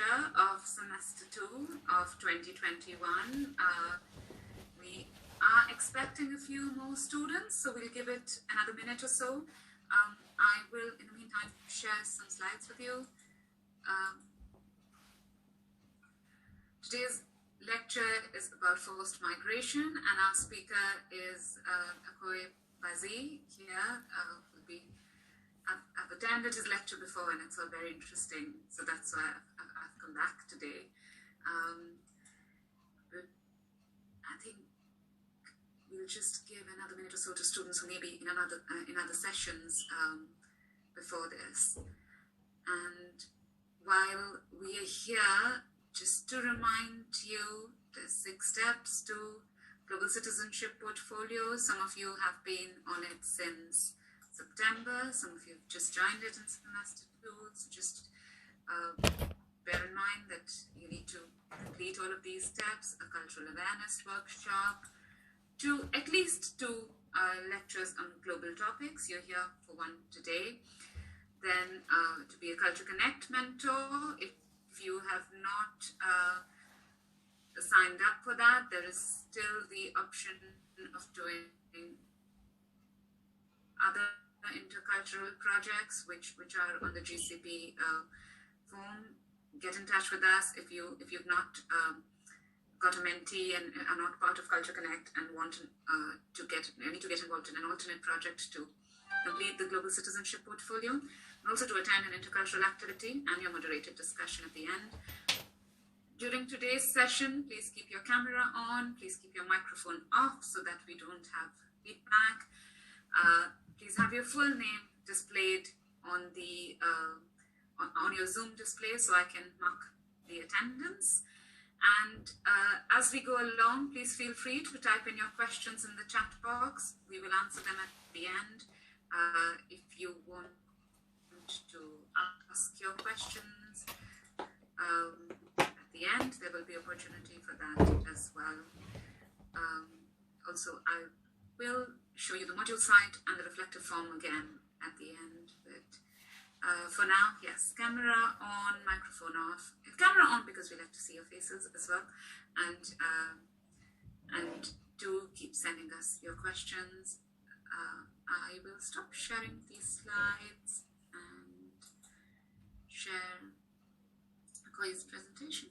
lecture of semester 2 of 2021. We are expecting a few more students, so we'll give it another minute or so. I will, in the meantime, share some slides with you. Today's lecture is about forced migration, and our speaker is Akoi Bazi here. I've attended his lecture before and it's all very interesting, so that's why I've come back today. But I think we'll just give another minute or so to students who may be in other sessions before this. And while we are here, just to remind you, there's 6 steps to Global Citizenship Portfolio. Some of you have been on it since September, some of you have just joined it in semester 2, so just bear in mind that you need to complete all of these steps: a cultural awareness workshop, at least 2 lectures on global topics. You're here for one today. Then to be a Culture Connect mentor. If you have not signed up for that, there is still the option of doing other intercultural projects which are on the GCP form. Get in touch with us if you've not got a mentee and are not part of Culture Connect and want to get involved in an alternate project to complete the Global Citizenship Portfolio, and also to attend an intercultural activity and your moderated discussion at the end. During today's session, please keep your camera on, please keep your microphone off so that we don't have feedback. Please have your full name displayed on the on your Zoom display so I can mark the attendance. And as we go along, please feel free to type in your questions in the chat box. We will answer them at the end. If you want to ask your questions at the end, there will be opportunity for that as well. Also, I will show you the module site and the reflective form again at the end. But for now, yes, camera on, microphone off. Camera on because we like to see your faces as well. And do keep sending us your questions. I will stop sharing these slides and share Akoi's presentation.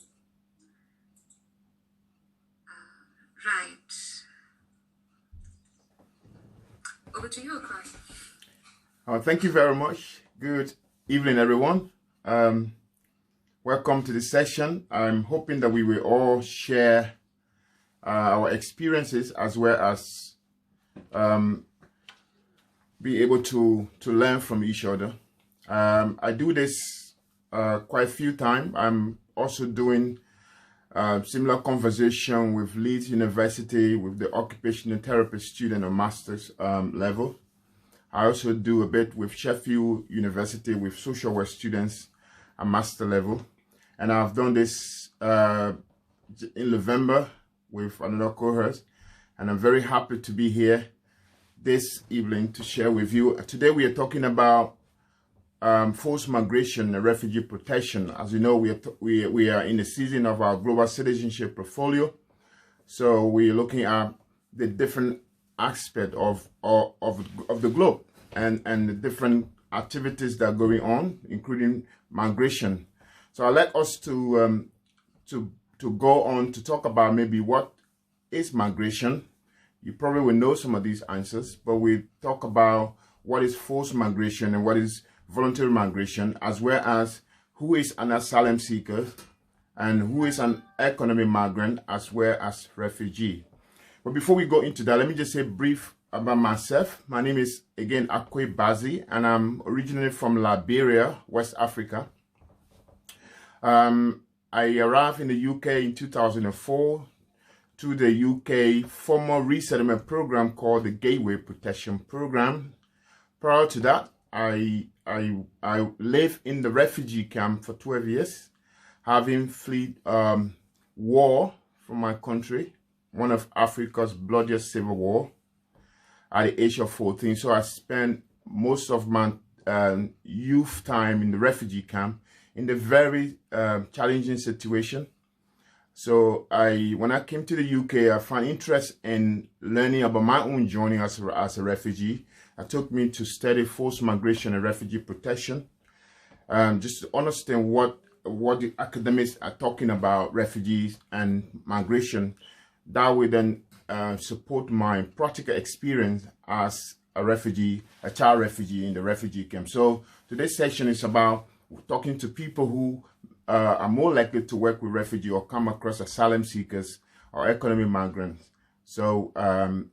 Right. Over to you, Akoi. Thank you very much. Good evening, everyone. Welcome to the session. I'm hoping that we will all share our experiences as well as be able to learn from each other. I do this quite a few times. I'm also doing similar conversation with Leeds University with the occupational therapy student on master's level. I also do a bit with Sheffield University with social work students at master level. And I've done this in November with another cohort. And I'm very happy to be here this evening to share with you. Today we are talking about forced migration and refugee protection. As you know, we are in the season of our global citizenship portfolio. So we're looking at the different aspect of the globe and the different activities that are going on, including migration. So I'd like us to go on to talk about maybe what is migration. You probably will know some of these answers, but we talk about what is forced migration and what is voluntary migration, as well as who is an asylum seeker and who is an economic migrant, as well as refugee. But before we go into that, let me just say brief about myself. My name is, again, Akoi Bazi, and I'm originally from Liberia, West Africa. I arrived in the UK in 2004 to the UK formal resettlement program called the Gateway Protection Program. Prior to that, I lived in the refugee camp for 12 years, having fled war from my country, one of Africa's bloodiest civil war, at the age of 14. So I spent most of my youth time in the refugee camp in a very challenging situation. So when I came to the UK, I found interest in learning about my own journey as a refugee. It took me to study forced migration and refugee protection, just to understand what the academics are talking about refugees and migration. That would then support my practical experience as a child refugee in the refugee camp. So today's session is about talking to people who are more likely to work with refugees or come across asylum seekers or economic migrants. So,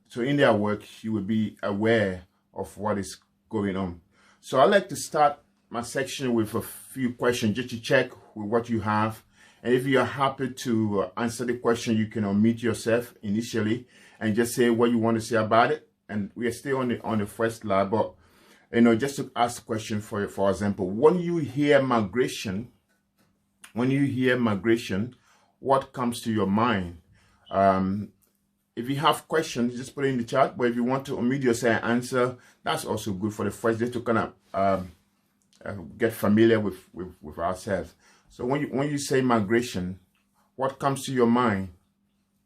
so in their work, you will be aware of what is going on. So I'd like to start my section with a few questions just to check with what you have. And if you are happy to answer the question, you can unmute yourself initially and just say what you want to say about it. And we are still on the first slide, but just to ask the question for example, when you hear migration, what comes to your mind? If you have questions, just put it in the chat. But if you want to unmute yourself and answer, that's also good for the first, just to kind of get familiar with ourselves. So when you say migration, what comes to your mind?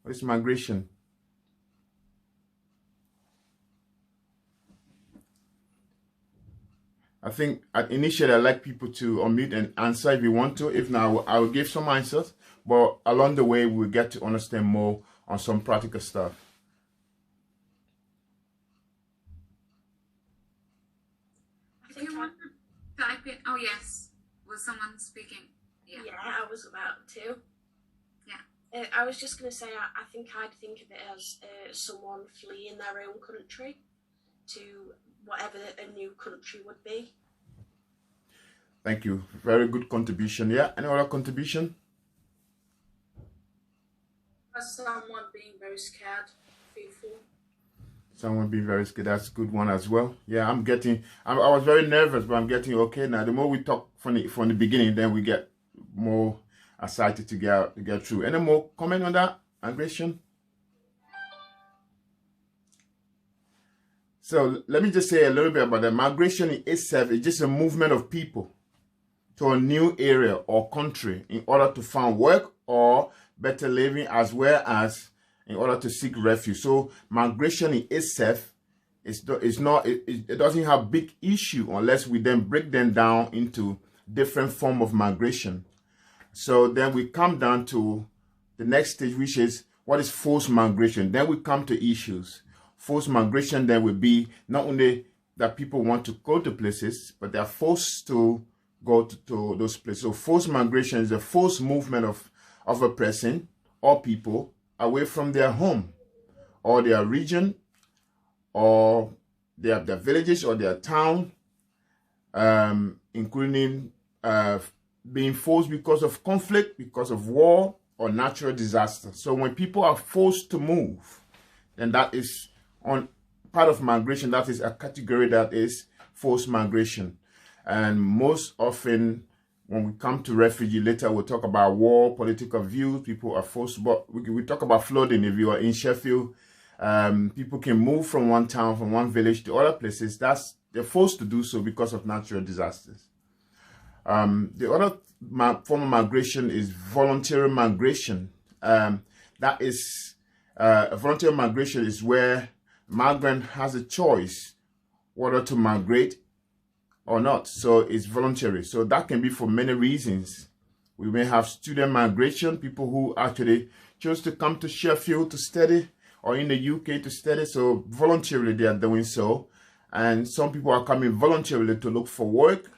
What is migration? I think initially I'd like people to unmute and answer if you want to. If not, I will give some answers. But along the way, we'll get to understand more on some practical stuff. I think I want to type in. Oh yes, was someone speaking? Yeah, I was about to. Yeah. I was just going to say, I think I'd think of it as someone fleeing their own country to whatever a new country would be. Thank you. Very good contribution. Yeah, any other contribution? As someone being very scared, fearful. Someone being very scared. That's a good one as well. Yeah, I was very nervous, but I'm getting okay now. The more we talk from the beginning, then we get more excited to get through. Any more comment on that? Migration? So let me just say a little bit about that. Migration in itself is just a movement of people to a new area or country in order to find work or better living, as well as in order to seek refuge. So migration in itself it doesn't have big issue unless we then break them down into different form of migration. So then we come down to the next stage, which is what is forced migration. Then we come to issues. Forced migration then will be not only that people want to go to places, but they're forced to go to those places. So forced migration is a forced movement of a person or people away from their home or their region or their villages or their town, including being forced because of conflict, because of war or natural disaster. So when people are forced to move, then that is on part of migration. That is a category that is forced migration. And most often when we come to refugee, later we'll talk about war, political views, people are forced, but we talk about flooding. If you are in Sheffield, people can move from one town, from one village to other places. They're forced to do so because of natural disasters. The other form of migration is voluntary migration. That is, voluntary migration is where migrant has a choice whether to migrate or not. So it's voluntary. So that can be for many reasons. We may have student migration, people who actually chose to come to Sheffield to study or in the UK to study. So voluntarily they are doing so. And some people are coming voluntarily to look for work.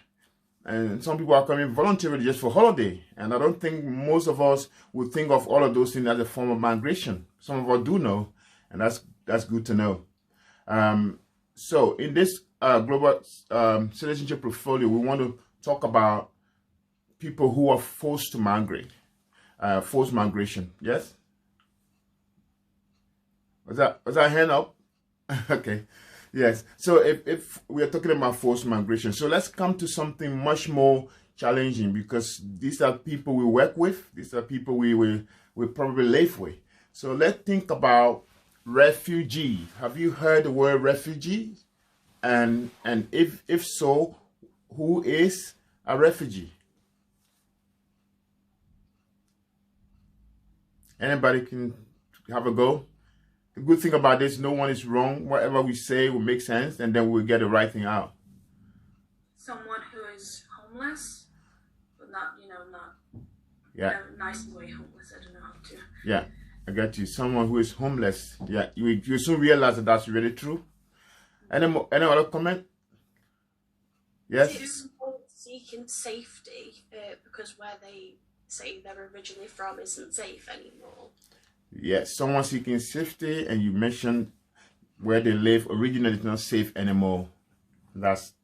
And some people are coming voluntarily just for holiday. And I don't think most of us would think of all of those things as a form of migration. Some of us do know, and that's good to know. So in this global citizenship portfolio, we want to talk about people who are forced to migrate, forced migration. Yes? Was that hand up? Okay. Yes. So if we are talking about forced migration, so let's come to something much more challenging, because these are people we work with. These are people we probably live with. So let's think about refugee. Have you heard the word refugee? And if so, who is a refugee? Anybody can have a go. The good thing about this, no one is wrong. Whatever we say will make sense, and then we'll get the right thing out. Someone who is homeless, but not, not Yeah. in a nice way homeless. I don't know how to. Yeah, I get you. Someone who is homeless. Yeah, you soon realize that that's really true. Any other comment? Yes. It's seeking safety because where they say they're originally from isn't safe anymore. Yes, someone seeking safety, and you mentioned where they live originally is not safe anymore. That's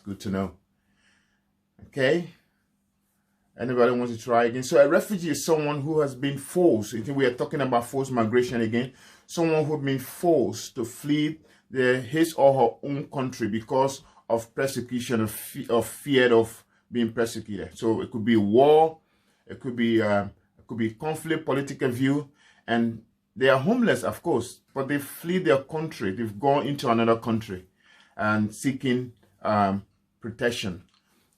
good to know. Okay. Anybody wants to try again? So a refugee is someone who has been forced. I think we are talking about forced migration again. Someone who has been forced to flee his or her own country because of persecution, of fear of being persecuted. So it could be war, it could be conflict, political view, and they are homeless, of course, but they flee their country. They've gone into another country and seeking protection.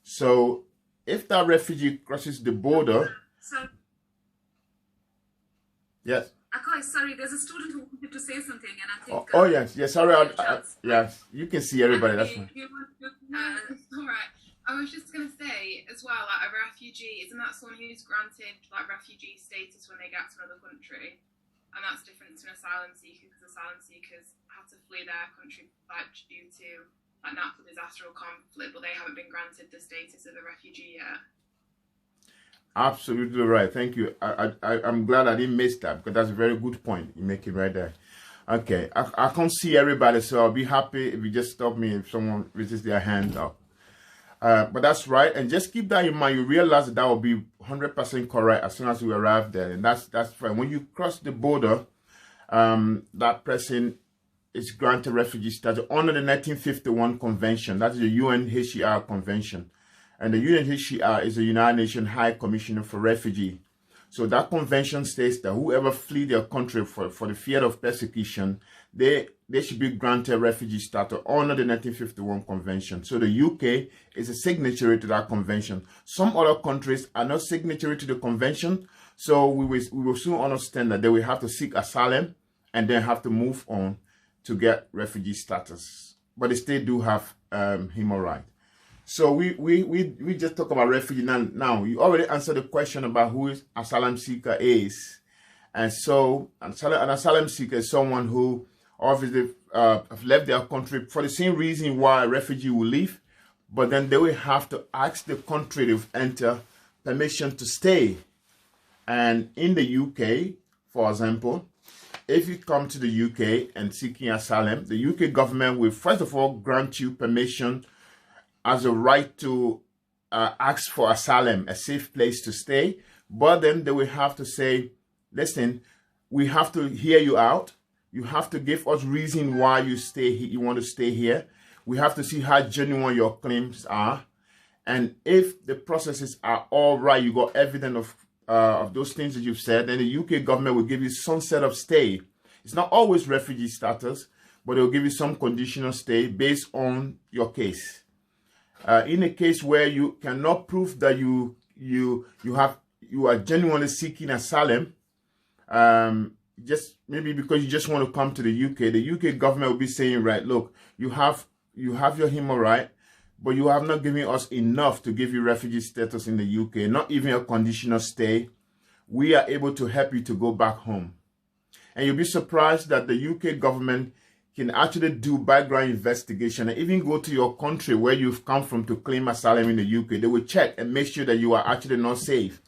So if that refugee crosses the border, yes. Akoi, sorry, there's a student who wanted to say something, and I think. Oh yes, sorry. Yes, you can see everybody. That's fine. No, it's all right. I was just going to say as well, like a refugee, isn't that someone who's granted like refugee status when they get to another country? And that's different to an asylum seeker, because asylum seekers have to flee their country like due to like natural disaster or conflict, but they haven't been granted the status of a refugee yet. Absolutely right. Thank you. I'm glad I didn't miss that, because that's a very good point you make it right there. Okay, I can't see everybody, so I'll be happy if you just stop me if someone raises their hand up. But that's right, and just keep that in mind. You realize that will be 100% correct as soon as we arrive there, and that's fine. When you cross the border, that person is granted refugee status under the 1951 convention. That is the UNHCR convention, and the UNHCR is the United Nations High Commissioner for Refugee. So that convention states that whoever flee their country for the fear of persecution, they should be granted refugee status under the 1951 convention. So the UK is a signatory to that convention. Some other countries are not signatory to the convention, so we will soon understand that they will have to seek asylum and then have to move on to get refugee status. But they still do have human rights. So we just talk about refugee now. You already answered the question about who is asylum seeker is, and so an asylum seeker is someone who obviously have left their country for the same reason why a refugee will leave, but then they will have to ask the country they've entered permission to stay. And in the UK, for example, if you come to the UK and seeking asylum, the UK government will first of all grant you permission as a right to ask for asylum, a safe place to stay. But then they will have to say, listen, we have to hear you out. You have to give us reason why you stay here. You want to stay here. We have to see how genuine your claims are. And if the processes are all right, you got evidence of those things that you've said, then the UK government will give you some set of stay. It's not always refugee status, but they'll give you some conditional stay based on your case. In a case where you cannot prove that you are genuinely seeking asylum, just maybe because you just want to come to the UK government will be saying, right, look, you have your human right, but you have not given us enough to give you refugee status in the UK, not even a conditional stay. We are able to help you to go back home. And you'll be surprised that the UK government can actually do background investigation and even go to your country where you've come from to claim asylum in the UK. They will check and make sure that you are actually not safe.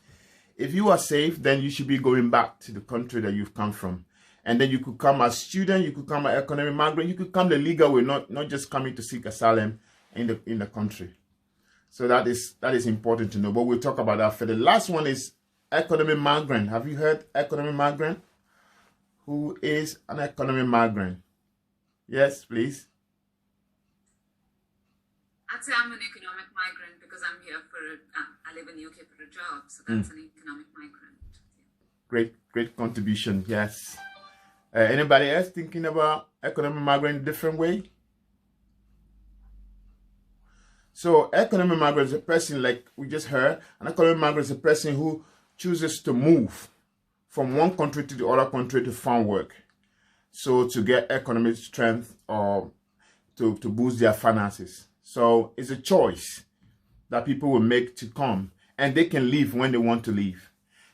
If you are safe, then you should be going back to the country that you've come from. And then you could come as student, you could come as economic migrant, you could come the legal way, not just coming to seek asylum in the country. So that is important to know. But we'll talk about that. For the last one is economic migrant. Have you heard economic migrant? Who is an economic migrant? Yes, please. I'd say I'm an economic migrant because I'm here I live in the UK for a job, so that's an economic migrant. Great contribution, yes. Anybody else thinking about economic migrant in a different way? So economic migrant is a person, like we just heard, an economic migrant is a person who chooses to move from one country to the other country to find work. So to get economic strength or to boost their finances. So it's a choice that people will make to come, and they can leave when they want to leave.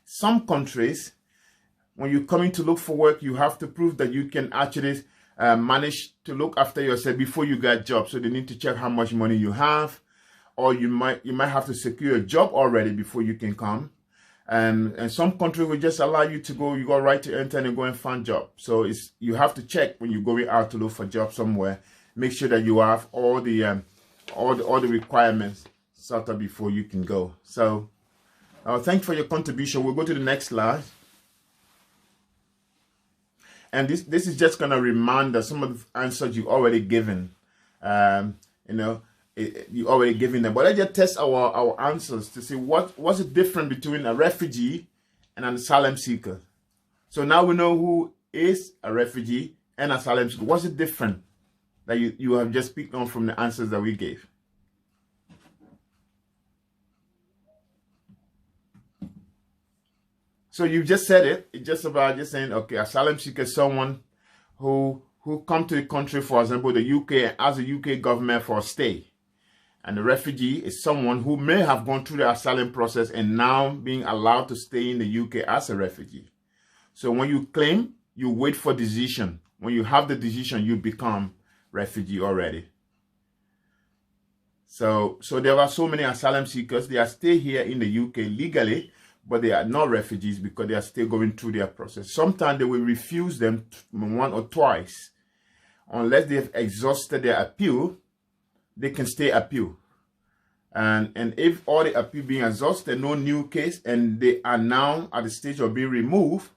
Some countries, when you're coming to look for work, you have to prove that you can actually manage to look after yourself before you get a job. So they need to check how much money you have, or you might have to secure a job already before you can come. And some countries will just allow you to go. You got right to enter and go and find job. So you have to check when you're going out to look for a job somewhere. Make sure that you have all the requirements sort of before you can go. So thanks for your contribution. We'll go to the next slide. And this is just going to remind us some of the answers you already given. You already given them. But let's just test our answers to see what's the difference between a refugee and an asylum seeker. So now we know who is a refugee and asylum seeker. What's the difference that you have just picked on from the answers that we gave? So you just said it. It's just about just saying, okay, asylum seeker is someone who come to the country, for example, the UK, and ask the UK government for a stay. And the refugee is someone who may have gone through the asylum process and now being allowed to stay in the UK as a refugee. So when you claim, you wait for decision. When you have the decision, you become refugee already. So there are so many asylum seekers. They are still here in the UK legally, but they are not refugees because they are still going through their process. Sometimes they will refuse them one or twice. Unless they've exhausted their appeal, they can stay appeal. And if all the appeal being exhausted, no new case, and they are now at the stage of being removed,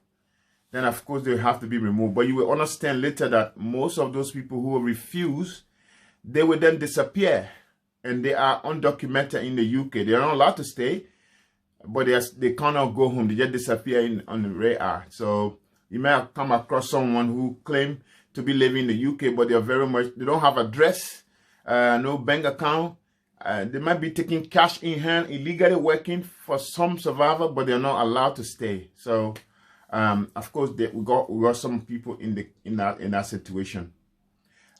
then of course they have to be removed. But you will understand later that most of those people who refuse, they will then disappear. And they are undocumented in the UK. They are not allowed to stay, but they cannot go home. They just disappear on the radar. So you may have come across someone who claimed to be living in the UK, but they don't have address, no bank account. They might be taking cash in hand, illegally working for some survivor, but they're not allowed to stay. So, of course, we got some people in that situation.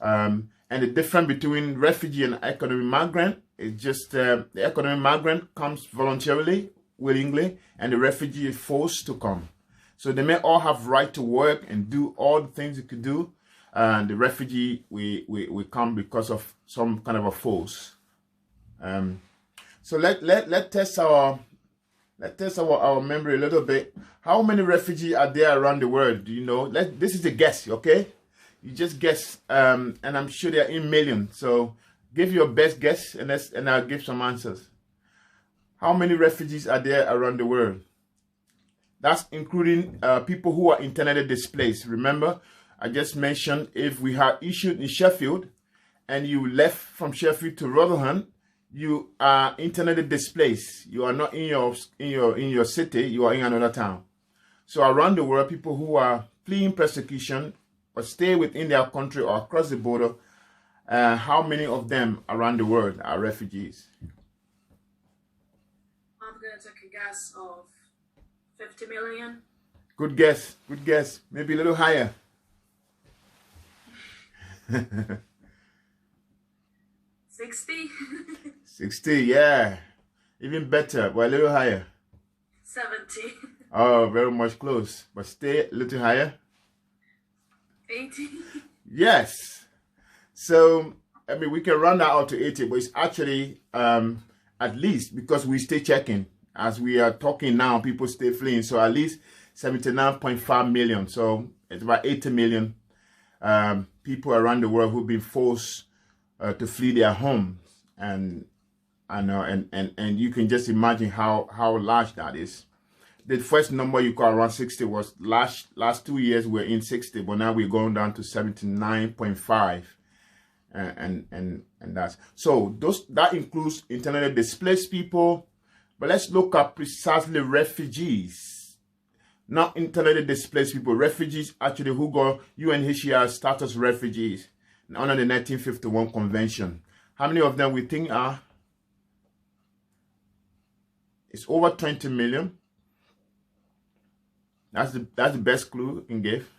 And the difference between refugee and economic migrant is just the economic migrant comes voluntarily, willingly, and the refugee is forced to come. So they may all have right to work and do all the things they could do. And the refugee, we come because of some kind of a force. So let test our memory a little bit. How many refugees are there around the world? Do you know? This is a guess, okay? You just guess, and I'm sure they're in millions. So give your best guess, and I'll give some answers. How many refugees are there around the world? That's including people who are internally displaced. Remember, I just mentioned if we had issued in Sheffield, and you left from Sheffield to Rotherham, you are internally displaced. You are not in your city. You are in another town. So around the world, people who are fleeing persecution or stay within their country or across the border, how many of them around the world are refugees? I'm going to take a guess of 50 million. Good guess. Good guess. Maybe a little higher. 60. 60, yeah. Even better, but a little higher. 70. Oh, very much close. But stay a little higher. 80. Yes. So, I mean, we can run that out to 80, but it's actually at least, because we stay checking. As we are talking now, people stay fleeing. So at least 79.5 million. So it's about 80 million people around the world who've been forced to flee their homes. And you can just imagine how large that is. The first number you got around 60 was last 2 years we're in 60, but now we're going down to 79.5, and that's so that includes internally displaced people. But let's look at precisely refugees, not internally displaced people. Refugees actually who got UNHCR status refugees under the 1951 convention. How many of them we think are? It's over 20 million. That's the best clue you can give.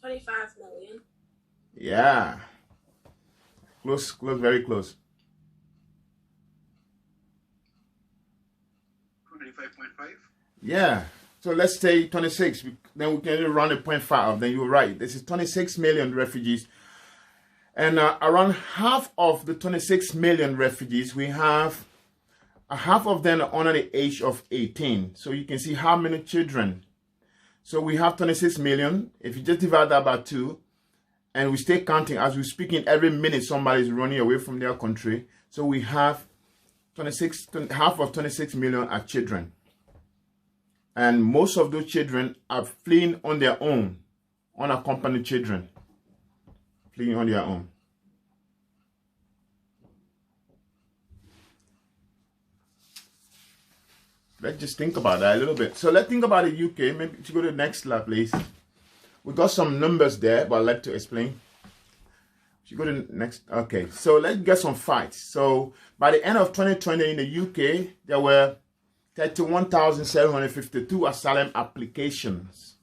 $25 million. Yeah. Close, very close. 25.5. Yeah. So let's say 26. Then we can run a 0.5. Then you're right. This is 26 million refugees. And around half of the 26 million refugees, we have half of them are under the age of 18. So you can see how many children. So we have 26 million. If you just divide that by 2, and we stay counting as we're speaking, every minute somebody is running away from their country. So we have half of 26 million are children. And most of those children are fleeing on their own, unaccompanied children, fleeing on their own. Let's just think about that a little bit. So let's think about the UK. Maybe to go to the next slide, please. We got some numbers there, but I'd like to explain. If you go to the next, okay. So let's get some facts. So by the end of 2020 in the UK, there were 31,752 asylum applications.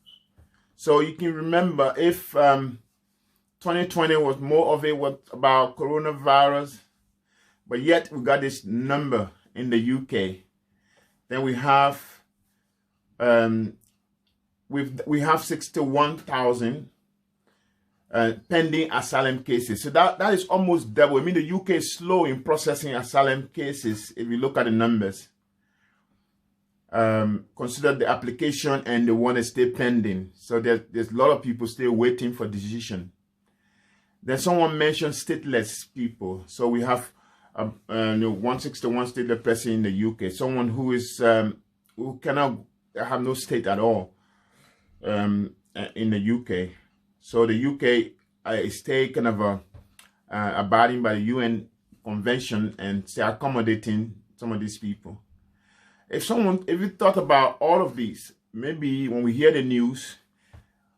So you can remember if 2020 was more of it was about coronavirus, but yet we got this number in the UK. Then we have we have 61,000 pending asylum cases. So that is almost double. I mean, the UK is slow in processing asylum cases if you look at the numbers. Consider the application and the one that stay pending. So there's a lot of people still waiting for decision. Then someone mentioned stateless people. So we have 161 stateless person in the UK. Someone who is who cannot have no state at all in the UK. So the UK is still kind of abiding by the UN convention and say accommodating some of these people. If you thought about all of these, maybe when we hear the news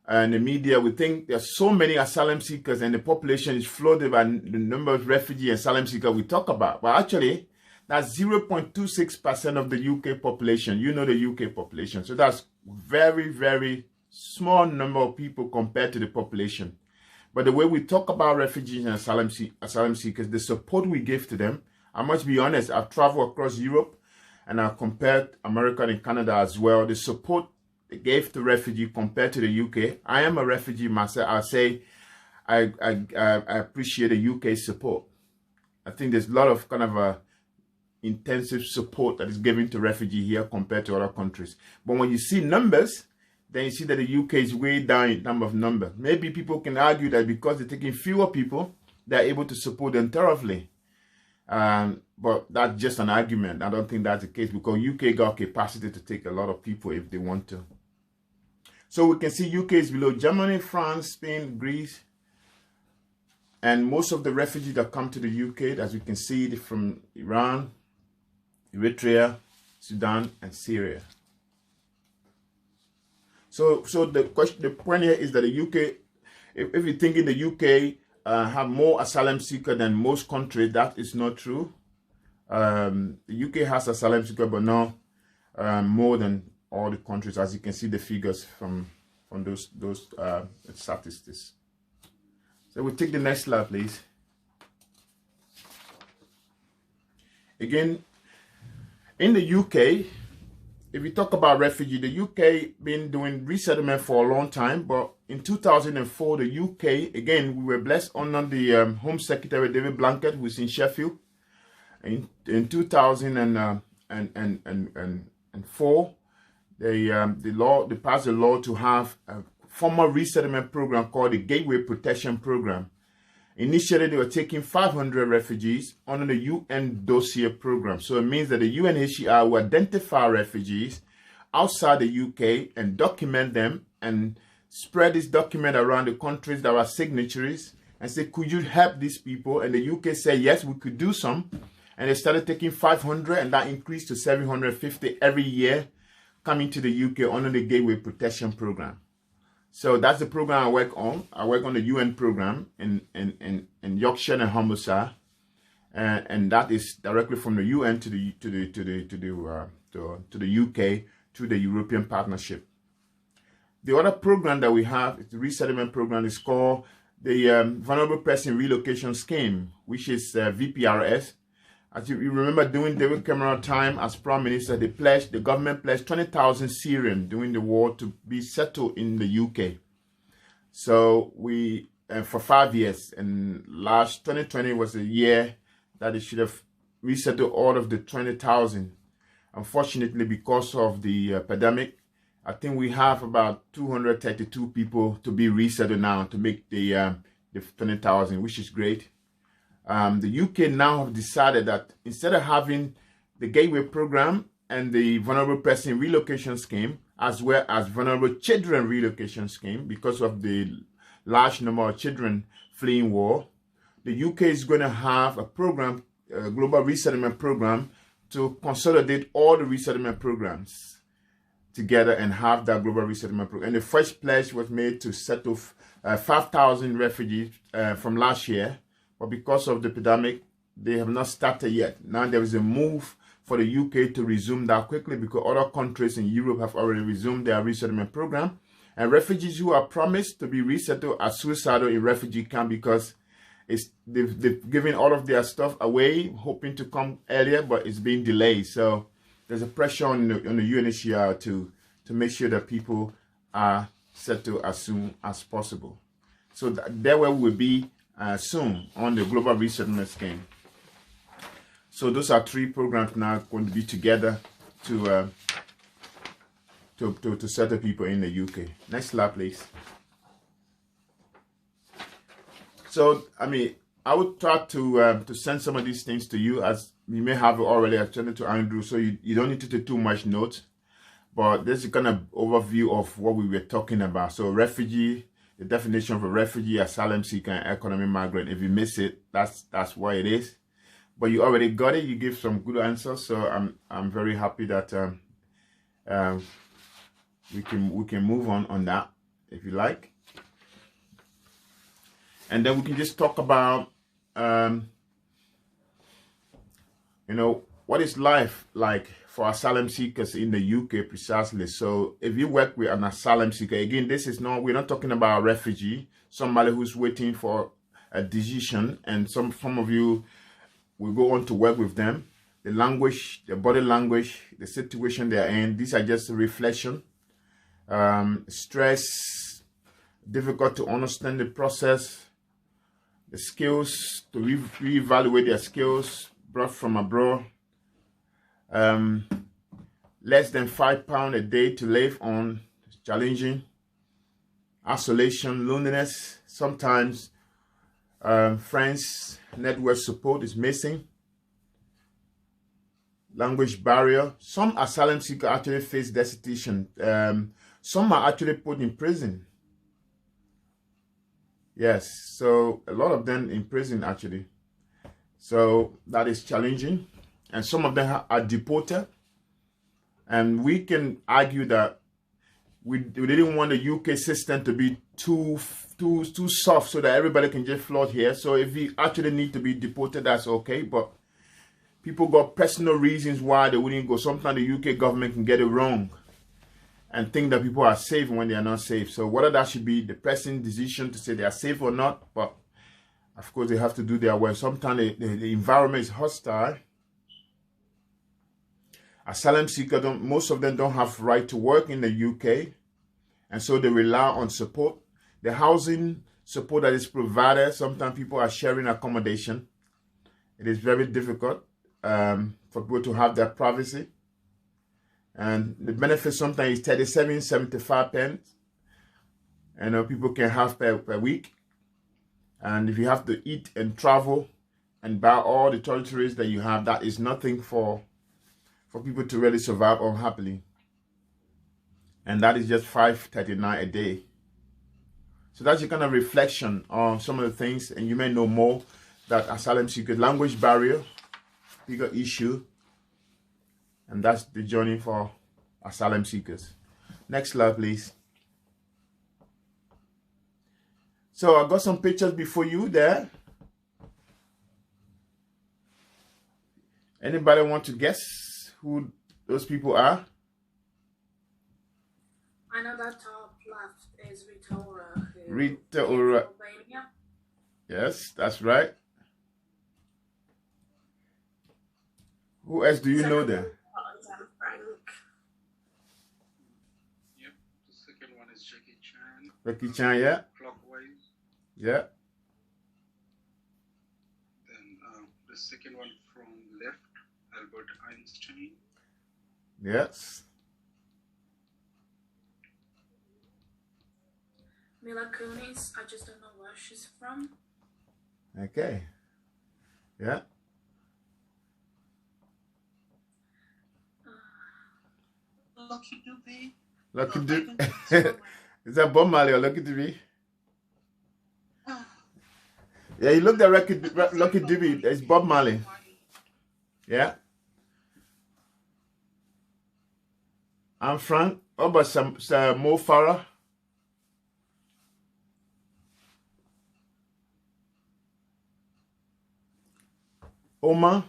and the media, we think there's so many asylum seekers and the population is flooded by the number of refugee and asylum seekers we talk about. But actually, that's 0.26% of the UK population. You know the UK population. So that's very, very small number of people compared to the population. But the way we talk about refugees and asylum seekers, the support we give to them, I must be honest, I've traveled across Europe and I've compared America and Canada as well. The support they gave to refugee compared to the UK. I am a refugee myself. I'll say I appreciate the UK support. I think there's a lot of kind of intensive support that is given to refugee here compared to other countries. But when you see numbers, then you see that the UK is way down in terms of number. Maybe people can argue that because they're taking fewer people, they're able to support them thoroughly. But that's just an argument. I don't think that's the case because UK got capacity to take a lot of people if they want to. So we can see UK is below Germany, France, Spain, Greece. And most of the refugees that come to the UK, as you can see, from Iran, Eritrea, Sudan, and Syria. So the point here is that the UK, if you think in the UK have more asylum seekers than most countries, that is not true. The UK has asylum seekers, but not more than all the countries, as you can see the figures from those statistics. So we'll take the next slide, please. Again, in the UK, if we talk about refugee, the UK been doing resettlement for a long time, but in 2004, the UK, again, we were blessed under the Home Secretary David Blanket, who is in Sheffield. In 2004, they passed a law to have a formal resettlement program called the Gateway Protection Program. Initially, they were taking 500 refugees under the UN dossier program. So it means that the UNHCR will identify refugees outside the UK and document them and spread this document around the countries that are signatories and say, could you help these people? And the UK said, yes, we could do some. And they started taking 500 and that increased to 750 every year coming to the UK under the Gateway Protection Program. So that's the program I work on. I work on the UN program in Yorkshire and Humberside. and that is directly from the UN to the UK to the European Partnership. The other program that we have, the resettlement program, is called the Vulnerable Person Relocation Scheme, which is VPRS. As you remember, during David Cameron's time as Prime Minister, the government pledged 20,000 Syrians during the war to be settled in the UK. So we, for 5 years, and last 2020 was a year that it should have resettled all of the 20,000. Unfortunately, because of the pandemic, I think we have about 232 people to be resettled now to make the 20,000, which is great. The UK now have decided that instead of having the Gateway Program and the Vulnerable Person Relocation Scheme, as well as Vulnerable Children Relocation Scheme, because of the large number of children fleeing war, the UK is going to have a program, a global resettlement program, to consolidate all the resettlement programs together and have that global resettlement program. And the first pledge was made to settle 5,000 refugees from last year. But because of the pandemic, they have not started yet. Now there is a move for the UK to resume that quickly because other countries in Europe have already resumed their resettlement program. And refugees who are promised to be resettled are suicidal in refugee camp because they've given all of their stuff away, hoping to come earlier, but it's being delayed. So there's a pressure on the UNHCR to make sure that people are settled as soon as possible. So there we will be soon on the global resettlement scheme. So those are 3 programs now going to be together to settle people in the UK. Next slide, please. So I mean, I would try to send some of these things to you, as you may have already. I sent it to Andrew, so you don't need to take too much notes. But this is kind of overview of what we were talking about. So refugee, the definition of a refugee, asylum seeker, and economic migrant. If you miss it, that's what it is. But you already got it. You give some good answers, so I'm very happy that we can move on that if you like, and then we can just talk about what is life like for asylum seekers in the UK precisely. So if you work with an asylum seeker, again, we're not talking about a refugee, somebody who's waiting for a decision, and some of you will go on to work with them. The language, the body language, the situation they're in, these are just a reflection. Stress, difficult to understand the process, the skills, to reevaluate their skills brought from abroad. Less than £5 a day to live on, challenging. Isolation, loneliness, sometimes friends, network support is missing. Language barrier. Some asylum seekers actually face destitution. Some are actually put in prison. Yes, so a lot of them in prison actually. So that is challenging. And some of them are deported. And we can argue that we didn't want the UK system to be too soft so that everybody can just float here. So if you actually need to be deported, that's okay. But people got personal reasons why they wouldn't go. Sometimes the UK government can get it wrong and think that people are safe when they are not safe. So whether that should be the person's decision to say they are safe or not, but of course they have to do their work. Sometimes the environment is hostile. Asylum seekers, most of them don't have right to work in the UK, and so they rely on support. The housing support that is provided, sometimes people are sharing accommodation. It is very difficult for people to have their privacy. And the benefit sometimes is 37.75 pence. And people can have per week. And if you have to eat and travel and buy all the toiletries that you have, that is nothing for people to really survive unhappily. And that is just $5.39 a day. So that's your kind of reflection on some of the things, and you may know more that asylum seekers, language barrier, bigger issue, and that's the journey for asylum seekers. Next slide, please. So I got some pictures before you there. Anybody want to guess who those people are? I know that top left is Rita Ora. Who Rita came from Ora. Albania. Yes, that's right. Who else do you know there? Frank. Yep. The second one is Jackie Chan. Jackie Chan, yeah. Clockwise. Yeah. Then the second one from left, Albert Einstein. Yes. Mila Kunis. I just don't know where she's from. Okay. Yeah. Lucky Dube. Lucky I Dube. think that's somewhere. Is that Bob Marley or Lucky Dube? Yeah, you looked at Lucky Dube. It's Bob Marley. Yeah. I'm Frank. How about some Mo Farah? Omar.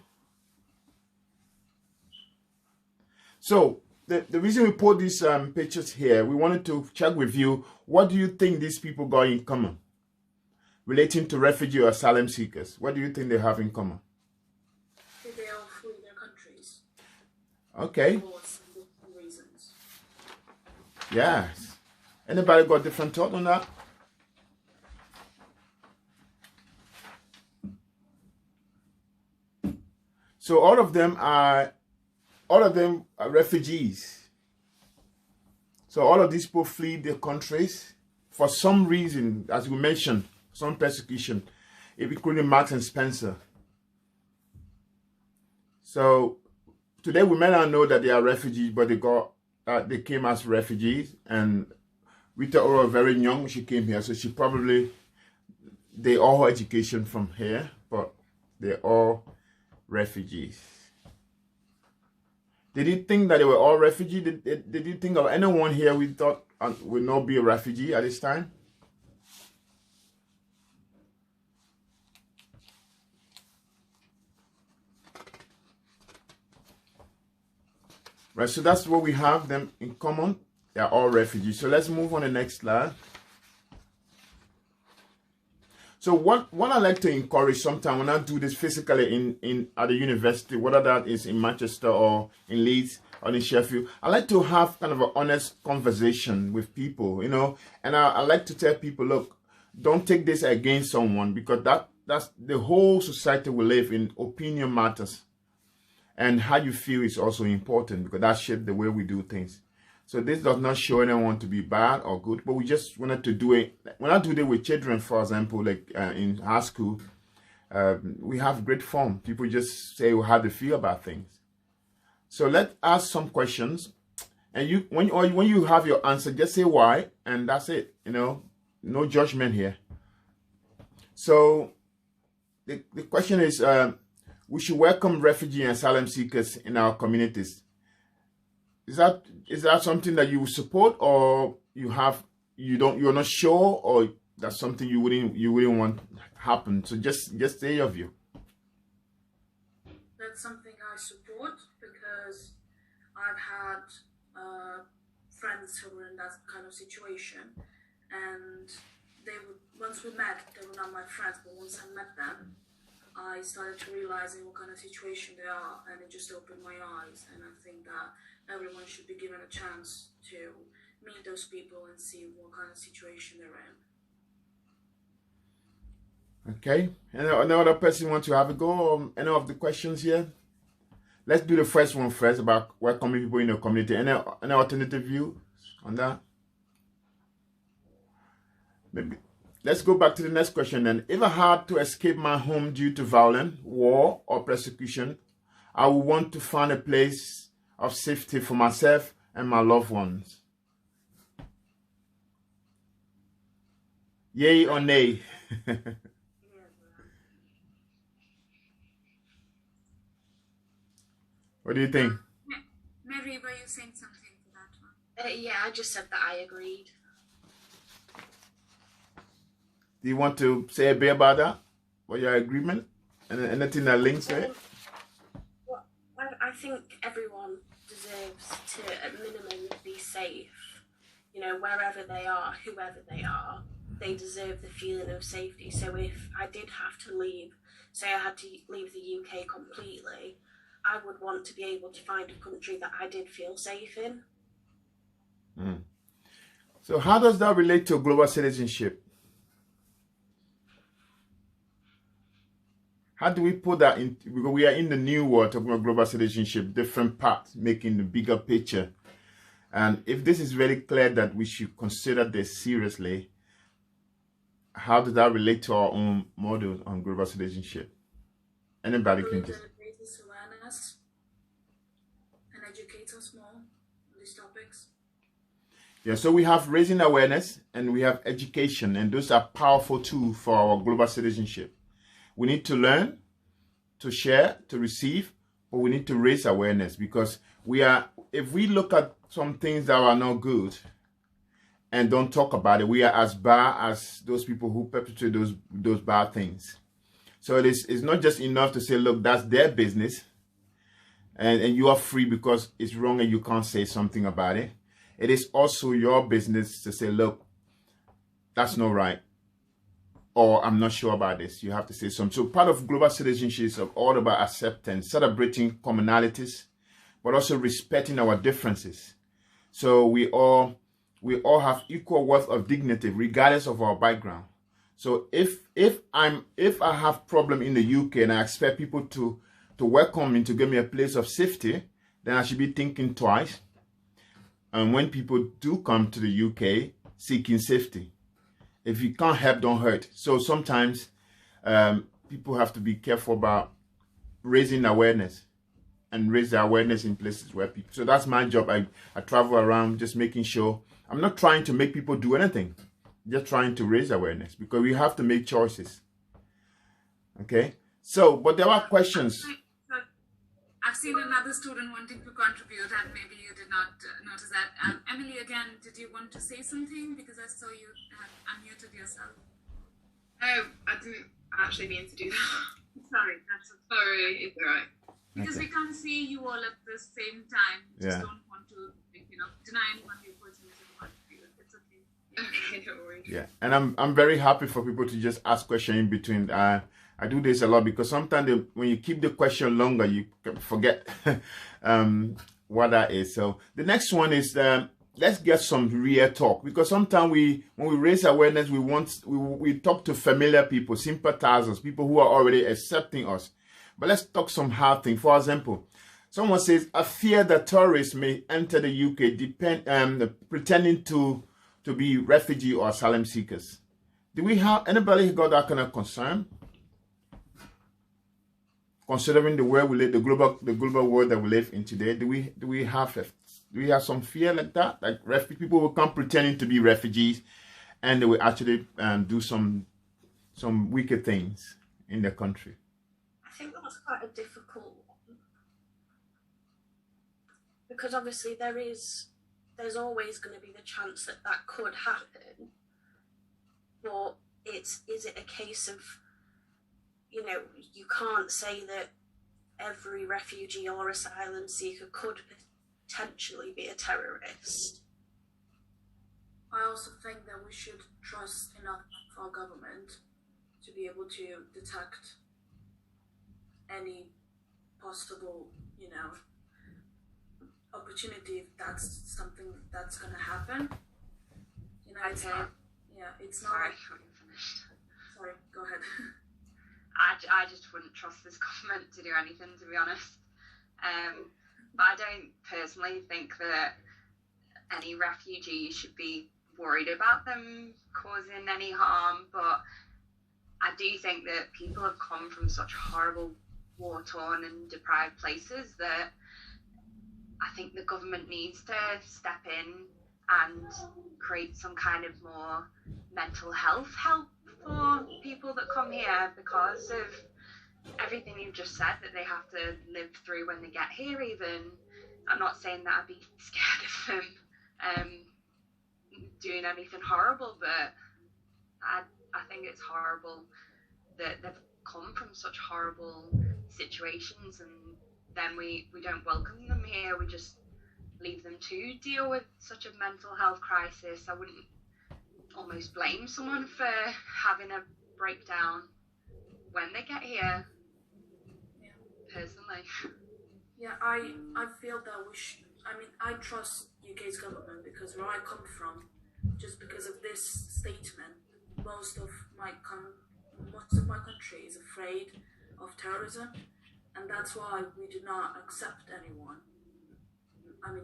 So the reason we put these pictures here, we wanted to check with you, what do you think these people got in common relating to refugee or asylum seekers? What do you think they have in common? Did they all flee their countries Okay. for some reasons? Yes. Anybody got different thought on that? So all of them are refugees. So all of these people flee their countries for some reason, as we mentioned, some persecution, including Marks and Spencer. So today we may not know that they are refugees, but they came as refugees. And Rita Ora was very young when she came here, so they all had education from here, but they're all refugees. Did you think that they were all refugees? Did you think of anyone here we thought would not be a refugee at this time? Right, so that's what we have them in common. They are all refugees. So let's move on to the next slide. So what I like to encourage sometimes when I do this physically at the university, whether that is in Manchester or in Leeds or in Sheffield, I like to have kind of an honest conversation with people, you know, and I like to tell people, look, don't take this against someone, because that's the whole society we live in. Opinion matters, and how you feel is also important, because that shapes the way we do things. So this does not show anyone to be bad or good, but we just wanted to do it. When I do it with children, for example, like in high school, we have great fun. People just say how they feel about things. So let's ask some questions, and when you have your answer, just say why, and that's it. You know, no judgment here. So the question is, we should welcome refugee and asylum seekers in our communities. Is that something that you support, or you're not sure, or that's something you wouldn't want happen? So just say your view. That's something I support, because I've had friends who were in that kind of situation, and once we met, they were not my friends, but once I met them, I started to realizing what kind of situation they are, and it just opened my eyes. And I think that everyone should be given a chance to meet those people and see what kind of situation they're in. Okay. Any other person want to have a go on any of the questions here? Let's do the first one first, about welcoming people in the community. Any alternative view on that? Maybe. Let's go back to the next question then. If I had to escape my home due to violence, war, or persecution, I would want to find a place of safety for myself and my loved ones. Yay or nay? What do you think? Mary, were you saying something to that one? Yeah, I just said that I agreed. Do you want to say a bit about that? Or your agreement? And anything that links to it? Well, I think everyone deserves to, at minimum, be safe. You know, wherever they are, whoever they are, they deserve the feeling of safety. So if I did have to leave, say I had to leave the UK completely, I would want to be able to find a country that I did feel safe in. So how does that relate to global citizenship? How do we put that in? Because we are in the new world talking about global citizenship, different parts making the bigger picture. And if this is very clear that we should consider this seriously, how does that relate to our own model on global citizenship? Anybody can just Raise awareness and educate us more on these topics. Yeah, so we have raising awareness and we have education, and those are powerful tools for our global citizenship. We need to learn, to share, to receive, but we need to raise awareness, because if we look at some things that are not good and don't talk about it, we are as bad as those people who perpetrate those bad things. So it's not just enough to say, look, that's their business and you are free because it's wrong and you can't say something about it. It is also your business to say, look, that's not right, or I'm not sure about this. You have to say something. So part of global citizenship is all about acceptance, celebrating commonalities, but also respecting our differences. So we all have equal worth of dignity regardless of our background. So if I have problem in the UK and I expect people to welcome me, to give me a place of safety, then I should be thinking twice. And when people do come to the UK seeking safety, if you can't help, don't hurt. So sometimes people have to be careful about raising awareness and raise the awareness in places where people. So that's my job. I travel around just making sure. I'm not trying to make people do anything, just trying to raise awareness, because we have to make choices. Okay. So, but there are questions. I've seen another student wanting to contribute, and maybe you did not notice that. Emily, again, did you want to say something? Because I saw you unmuted yourself. Oh, I didn't actually mean to do that. Sorry, Sorry, it's all right. Because we can't see you all at the same time. Just don't want to, deny anyone the opportunity to contribute. It's okay. Okay, don't worry. Yeah, and I'm very happy for people to just ask questions in between. I do this a lot because sometimes when you keep the question longer, you forget what that is. So the next one is let's get some real talk, because sometimes when we raise awareness, we talk to familiar people, sympathizers, people who are already accepting us. But let's talk some hard things. For example, someone says, I fear that tourists may enter the UK pretending to be refugee or asylum seekers. Do we have anybody got that kind of concern? Considering the world we live, the global world that we live in today, do we have some fear like that? Like people will come pretending to be refugees, and they will actually do some wicked things in their country. I think that's quite a difficult one, because obviously there's always going to be the chance that could happen, but is it a case of, you can't say that every refugee or asylum seeker could potentially be a terrorist. I also think that we should trust enough our government to be able to detect any possible, opportunity if that's something that's going to happen. It's Okay. not. Yeah, it's not. Sorry, Like, I you finished. sorry, go ahead. I just wouldn't trust this government to do anything, to be honest. But I don't personally think that any refugee should be worried about them causing any harm. But I do think that people have come from such horrible, war-torn and deprived places that I think the government needs to step in and create some kind of more mental health help for people that come here because of everything you've just said that they have to live through when they get here. Even I'm not saying that I'd be scared of them doing anything horrible, but I think it's horrible that they've come from such horrible situations and then we don't welcome them here. We just leave them to deal with such a mental health crisis. I wouldn't almost blame someone for having a breakdown when they get here, personally. Yeah, I feel that I trust UK's government because where I come from, just because of this statement, most of my country is afraid of terrorism, and that's why we do not accept anyone.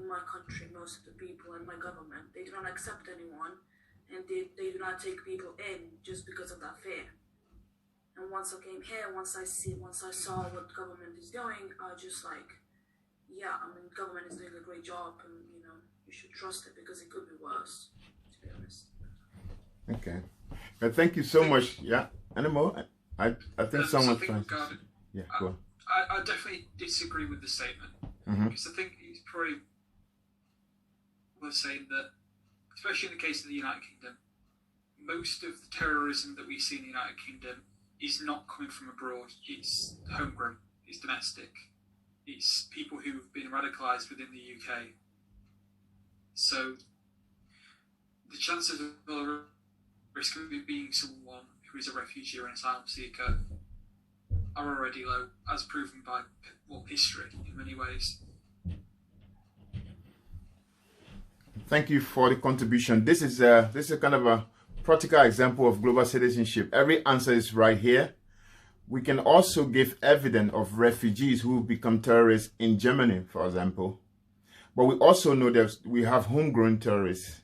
My country, most of the people and my government, they do not accept anyone, and they do not take people in just because of that fear. And once I came here, once I saw what government is doing, I just government is doing a great job, and you should trust it because it could be worse, to be honest. Okay. Well, thank you so much. Yeah. Any more? I think someone's trying. Yeah, go on. I definitely disagree with the statement because I think it's probably worth saying that, especially in the case of the United Kingdom, most of the terrorism that we see in the United Kingdom is not coming from abroad. It's homegrown. It's domestic. It's people who've been radicalised within the UK. So the chances of a risk of it being someone who is a refugee or an asylum seeker are already low, as proven by history in many ways. Thank you for the contribution. This is kind of a practical example of global citizenship. Every answer is right here. We can also give evidence of refugees who become terrorists in Germany, for example. But we also know that we have homegrown terrorists.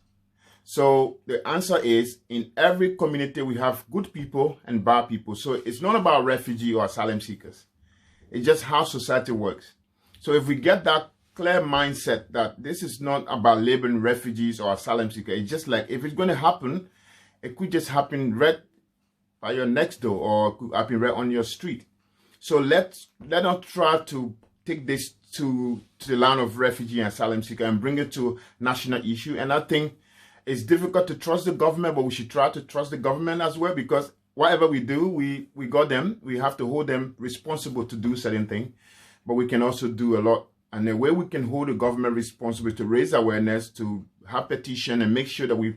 So the answer is, in every community we have good people and bad people. So it's not about refugee or asylum seekers. It's just how society works. So if we get that clear mindset that this is not about labeling refugees or asylum seekers, it's just like, if it's going to happen, it could just happen right by your next door, or it could happen right on your street. So let's not try to take this to the line of refugee and asylum seeker and bring it to national issue. And I think it's difficult to trust the government, but we should try to trust the government as well, because whatever we do, we got them. We have to hold them responsible to do certain things, but we can also do a lot. And the way we can hold the government responsible to raise awareness, to have petition and make sure that we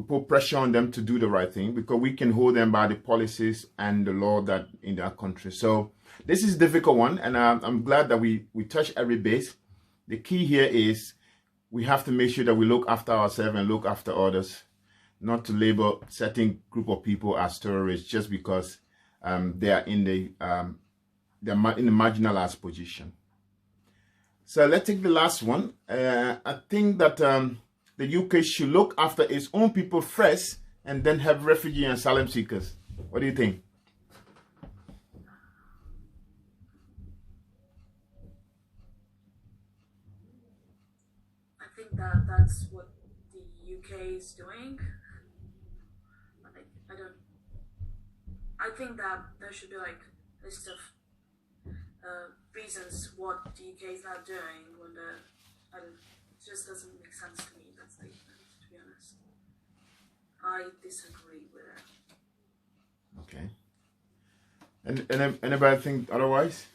put pressure on them to do the right thing, because we can hold them by the policies and the law that in our country. So this is a difficult one, and I'm glad that we touch every base. The key here is we have to make sure that we look after ourselves and look after others, not to label certain group of people as terrorists just because they are in the marginalized position. So let's take the last one. I think that the UK should look after its own people first and then have refugee and asylum seekers. What do you think? I think that's what the UK is doing. I think that there should be like a list of reasons what the UK is not doing when it just doesn't make sense to me, that statement, to be honest. I disagree with it. Okay. And anybody think otherwise?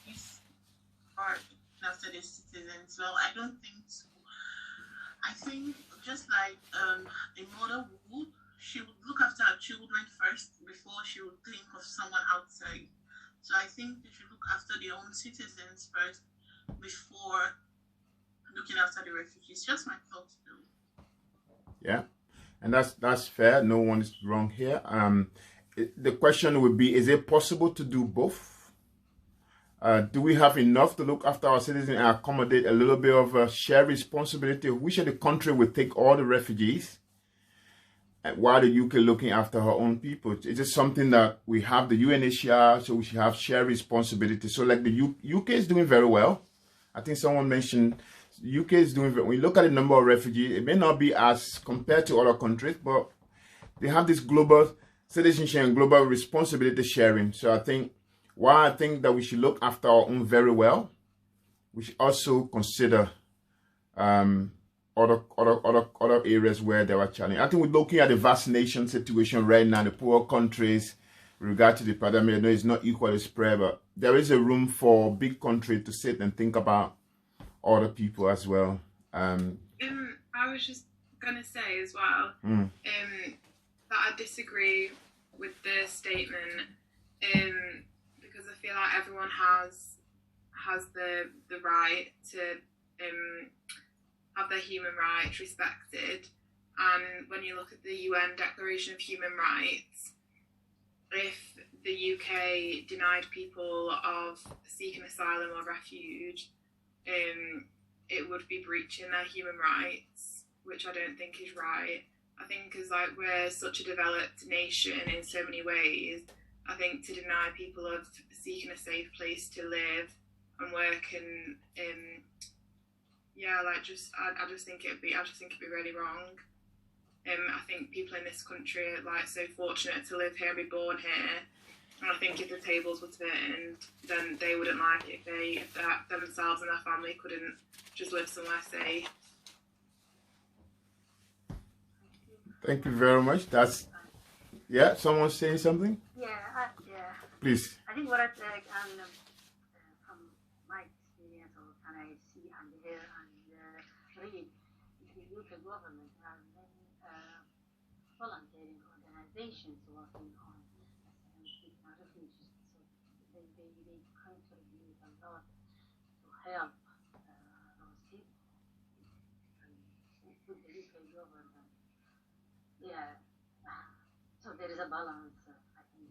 It's hard after the citizens. Well, I don't think so. I think just like a mother would, she would look after her children first before she would think of someone outside. So I think they should look after their own citizens first before looking after the refugees. Just my thoughts, though. Yeah, and that's fair. No one is wrong here. The question would be: is it possible to do both? Do we have enough to look after our citizens and accommodate a little bit of a shared responsibility? We should the country would take all the refugees, while the UK looking after her own people. It's just something that we have the UNHCR, so we should have shared responsibility. So like the UK is doing very well. I think someone mentioned the UK is doing very well. When you look at the number of refugees, it may not be as compared to other countries, but they have this global citizenship and global responsibility sharing. So I think while I think that we should look after our own very well, we should also consider other areas where there are challenges. I think we're looking at the vaccination situation right now in the poor countries with regard to the pandemic. I know it's not equally spread, but there is a room for big country to sit and think about other people as well. I was just gonna say as well that I disagree with the statement because I feel like everyone has the right to have their human rights respected, and when you look at the UN Declaration of Human Rights, if the UK denied people of seeking asylum or refuge, it would be breaching their human rights, which I don't think is right. I think because like we're such a developed nation in so many ways, I think to deny people of seeking a safe place to live and work and I just think it'd be really wrong. I think people in this country are like so fortunate to live here and be born here. And I think if the tables were turned, then they wouldn't like it if themselves and their family couldn't just live somewhere safe. Thank you very much. Someone saying something? Yeah. Please. I think what I take from my experience or can I see and hear and read, the UK government has many volunteering organizations working on refugees. So they contribute a lot to help those people. With the UK government, so there is a balance. I think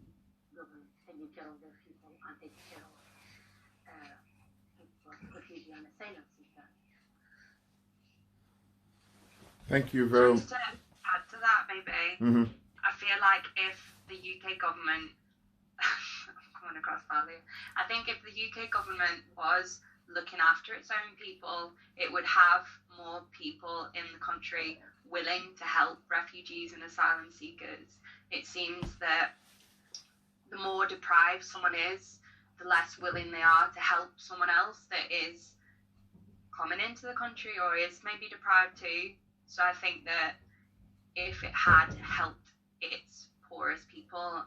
government taking care of their people and taking care of refugee and asylum seekers. Thank you very much. Just to add to that, maybe, I feel like if the UK government, I'm coming across badly, I think if the UK government was looking after its own people, it would have more people in the country willing to help refugees and asylum seekers. It seems that the more deprived someone is, the less willing they are to help someone else that is coming into the country or is maybe deprived too. So I think that if it had helped its poorest people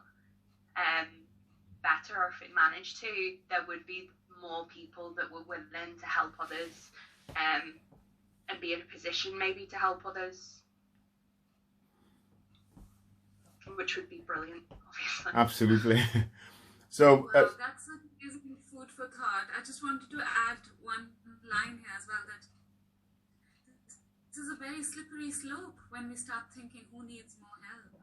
better, or if it managed to, there would be more people that were willing to help others and be in a position maybe to help others, which would be brilliant, obviously. Absolutely. So that's a useful food for thought. I just wanted to add one line here as well, that this is a very slippery slope when we start thinking who needs more help.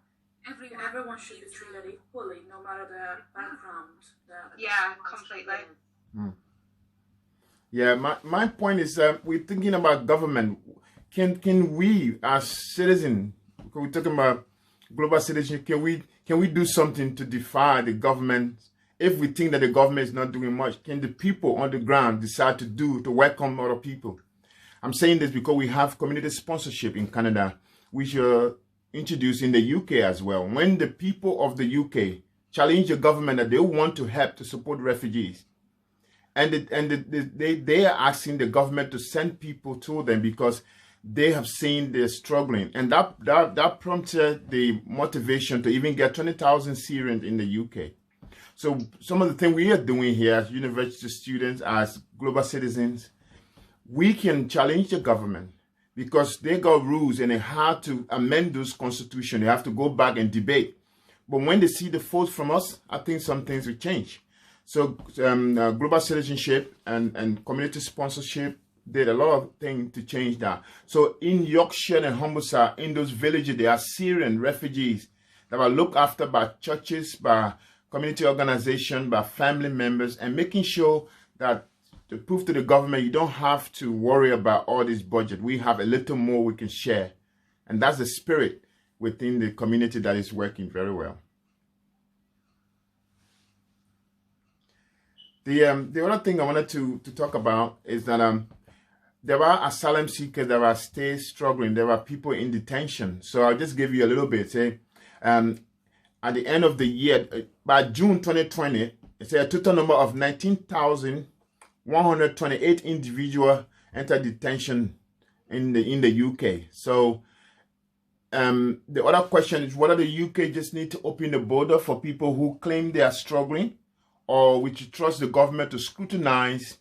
Everyone should be treated equally, no matter their background. Completely. Yeah, my point is we're thinking about government. Can we as citizens, we're talking about global citizenship, can we do something to defy the government? If we think that the government is not doing much, can the people on the ground decide to welcome other people? I'm saying this because we have community sponsorship in Canada, which are introduced in the UK as well. When the people of the UK challenge the government that they want to help to support refugees, and they are asking the government to send people to them because they have seen they're struggling, and that prompted the motivation to even get 20,000 Syrians in the UK. So some of the things we are doing here as university students, as global citizens, we can challenge the government because they got rules and they have to amend those constitution. They have to go back and debate. But when they see the votes from us, I think some things will change. So global citizenship and community sponsorship did a lot of things to change that. So in Yorkshire and Humberside, in those villages, there are Syrian refugees that are looked after by churches, by community organizations, by family members, and making sure that to prove to the government, you don't have to worry about all this budget. We have a little more we can share. And that's the spirit within the community that is working very well. The other thing I wanted to talk about is that there are asylum seekers that are still struggling. There are people in detention. So I'll just give you a little bit. At the end of the year, by June 2020, it's a total number of 19,128 individuals entered detention in the UK. So the other question is whether the UK just need to open the border for people who claim they are struggling, or we should trust the government to scrutinize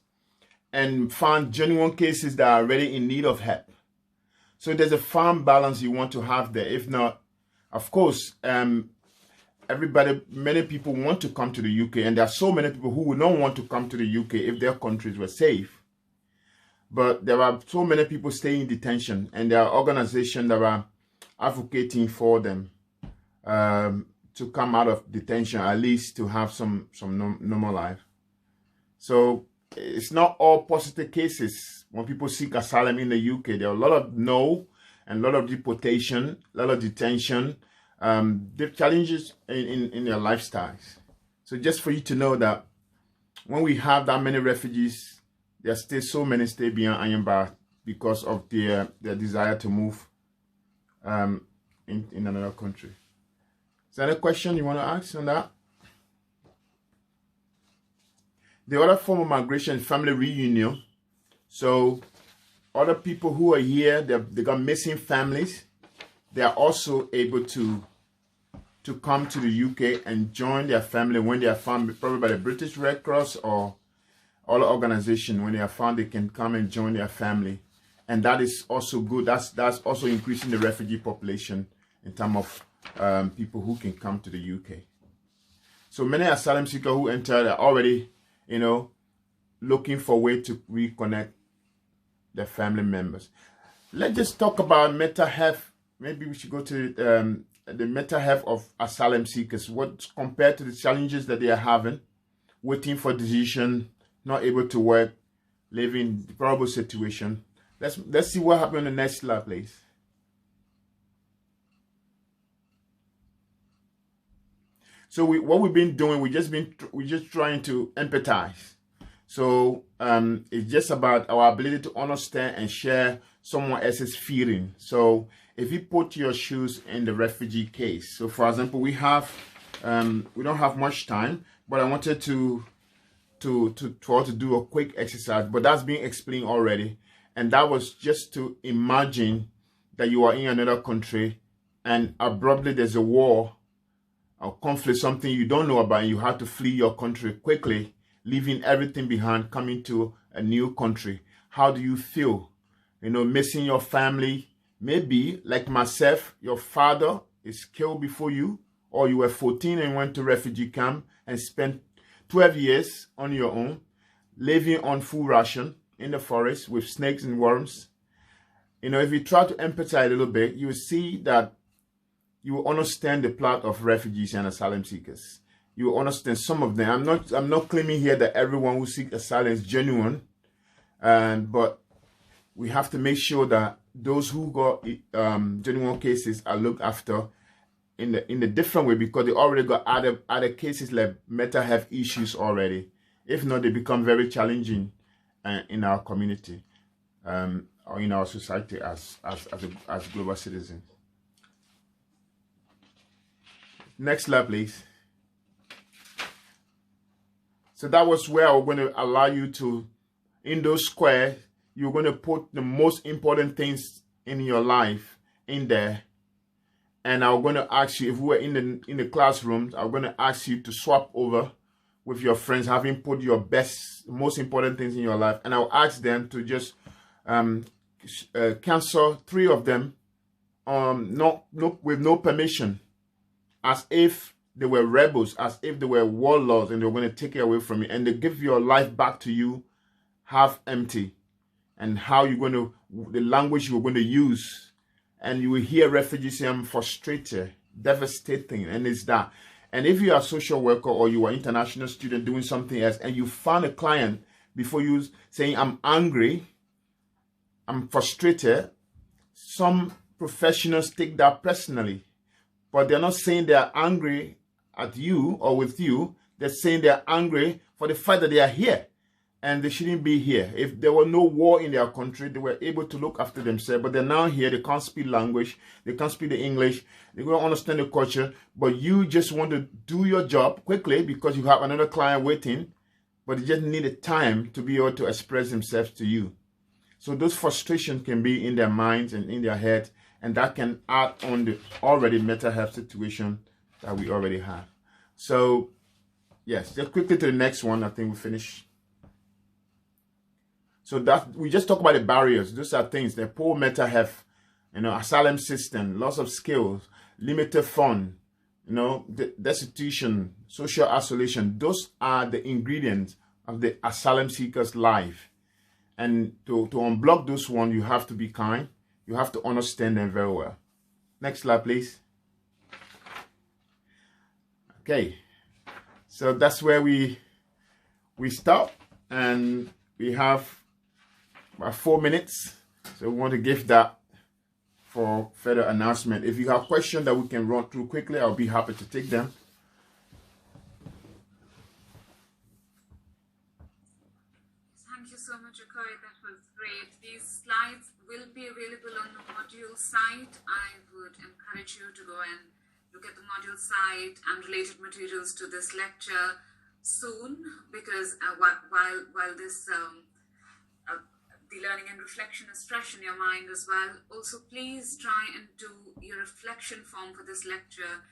and find genuine cases that are really in need of help. So there's a fine balance you want to have there. If not, of course, many people want to come to the UK, and there are so many people who would not want to come to the UK if their countries were safe. But there are so many people staying in detention, and there are organizations that are advocating for them to come out of detention, at least to have some normal life. So it's not all positive cases. When people seek asylum in the UK, there are a lot of no and a lot of deportation, a lot of detention, the challenges in their lifestyles. So just for you to know that when we have that many refugees, there are still so many stay beyond iron bar because of their desire to move in another country. Is there any question you want to ask on that? The other form of migration is family reunion. So other people who are here, they got missing families, they are also able to come to the UK and join their family when they are found, probably by the British Red Cross or other organization. When they are found, they can come and join their family. And that is also good. That's also increasing the refugee population in terms of people who can come to the UK. So many asylum seekers who enter are already, looking for a way to reconnect their family members. Let's just talk about mental health. Maybe we should go to the mental health of asylum seekers. What compared to the challenges that they are having, waiting for decision, not able to work, living in a horrible situation. Let's see what happened in the next slide, please. So what we've been doing, we're just trying to empathize. So it's just about our ability to understand and share someone else's feeling. So if you put your shoes in the refugee case. So for example, we don't have much time, but I wanted to try to do a quick exercise, but that's been explained already. And that was just to imagine that you are in another country and abruptly there's a war or conflict, something you don't know about, and you have to flee your country quickly, leaving everything behind, coming to a new country. How do you feel? Missing your family. Maybe, like myself, your father is killed before you, or you were 14 and went to refugee camp and spent 12 years on your own, living on food ration in the forest with snakes and worms. If you try to empathize a little bit, you will see that you will understand the plight of refugees and asylum seekers. You will understand some of them. I'm not claiming here that everyone who seeks asylum is genuine, but we have to make sure that those who got genuine cases are looked after in a different way, because they already got other cases like mental health issues already. If not, they become very challenging in our community or in our society as global citizens. Next slide, please. So that was where I'm going to allow you to, in those squares, you're going to put the most important things in your life in there. And I'm going to ask you, if we were in the classrooms, I'm going to ask you to swap over with your friends, having put your most important things in your life. And I'll ask them to just cancel 3 of them with no permission, as if they were rebels, as if they were warlords, and they were going to take it away from you, and they give your life back to you half empty. And how you're going to, the language you're going to use, and you will hear refugees say, I'm frustrated, devastating, and it's that. And if you are a social worker or you are an international student doing something else, and you found a client before you saying, I'm angry, I'm frustrated, some professionals take that personally. But they're not saying they're angry at you or with you. They're saying they're angry for the fact that they are here. And they shouldn't be here. If there were no war in their country, they were able to look after themselves. But they're now here. They can't speak language. They can't speak the English. They don't understand the culture. But you just want to do your job quickly because you have another client waiting. But they just needed time to be able to express themselves to you. So those frustrations can be in their minds and in their head, and that can add on the already mental health situation that we already have. So yes, just quickly to the next one. I think we finished. So that we just talk about the barriers. Those are things, the poor mental health, asylum system, loss of skills, limited fund, destitution, social isolation. Those are the ingredients of the asylum seeker's life. And to unblock those ones, you have to be kind. You have to understand them very well. Next slide, please. Okay. So that's where we stop. And we have about 4 minutes. So we want to give that for further announcement. If you have questions that we can run through quickly, I'll be happy to take them. Thank you so much, Okoye. That was great. These slides will be available on the module site. I would encourage you to go and look at the module site and related materials to this lecture soon, because while this the learning and reflection is fresh in your mind as well, also please try and do your reflection form for this lecture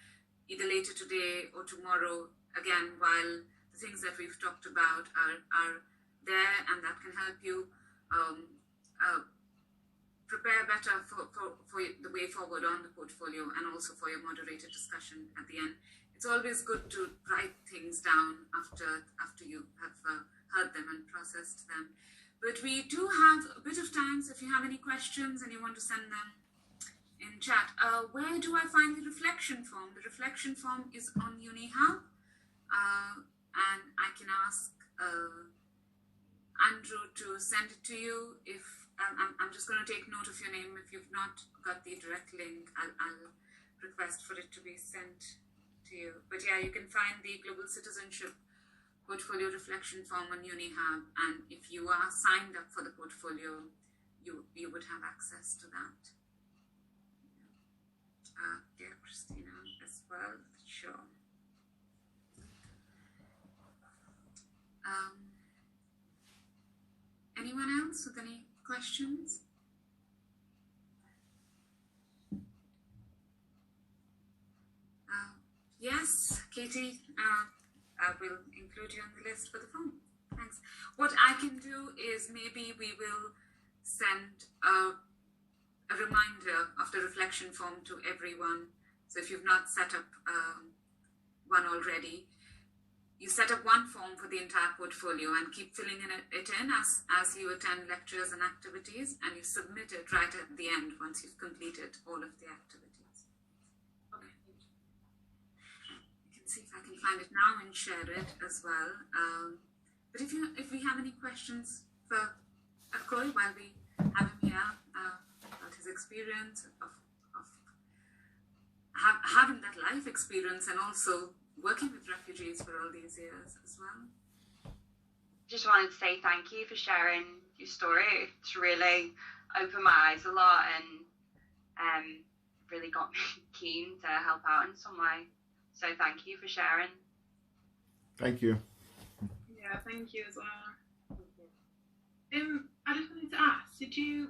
either later today or tomorrow, again, while the things that we've talked about are there, and that can help you prepare better for the way forward on the portfolio, and also for your moderated discussion at the end. It's always good to write things down after you have heard them and processed them. But we do have a bit of time, so if you have any questions and you want to send them in chat. Where do I find the reflection form? The reflection form is on UniHub, and I can ask Andrew to send it to you. If I'm just going to take note of your name. If you've not got the direct link, I'll request for it to be sent to you. But yeah, you can find the Global Citizenship Portfolio Reflection Form on UniHub, and if you are signed up for the portfolio, you would have access to that. Dear Christina as well, sure. Anyone else with any questions? Yes, Katie, I will include you on the list for the form. Thanks. What I can do is maybe we will send a reminder of the reflection form to everyone. So if you've not set up one already, you set up one form for the entire portfolio and keep filling it in as you attend lectures and activities, and you submit it right at the end once you've completed all of the activities. Okay. You can see if I can find it now and share it as well. But if we have any questions for Okoye while we have him here about his experience of having that life experience and also working with refugees for all these years as well. Just wanted to say thank you for sharing your story. It's really opened my eyes a lot and really got me keen to help out in some way. So thank you for sharing. Thank you. Yeah, thank you as well. I just wanted to ask,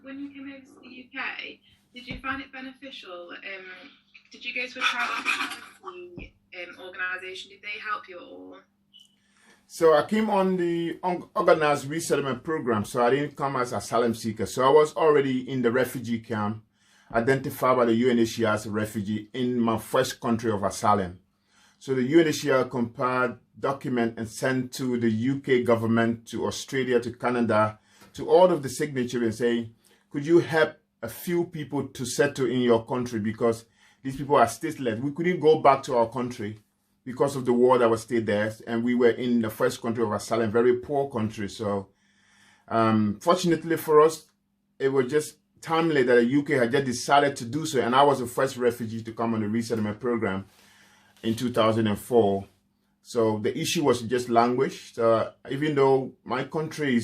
when you came over to the UK, did you find it beneficial? Did you go to a charity organisation? Did they help you at all? So I came on the Organized Resettlement Program, so I didn't come as asylum seeker. So I was already in the refugee camp, identified by the UNHCR as a refugee in my first country of asylum. So the UNHCR compiled document and sent to the UK government, to Australia, to Canada, to all of the signatories and say, could you help a few people to settle in your country, because these people are stateless. We couldn't go back to our country because of the war that was still there, and we were in the first country of asylum, very poor country. So fortunately for us, it was just timely that the UK had just decided to do so, and I was the first refugee to come on the resettlement program in 2004. So the issue was just language. So even though my country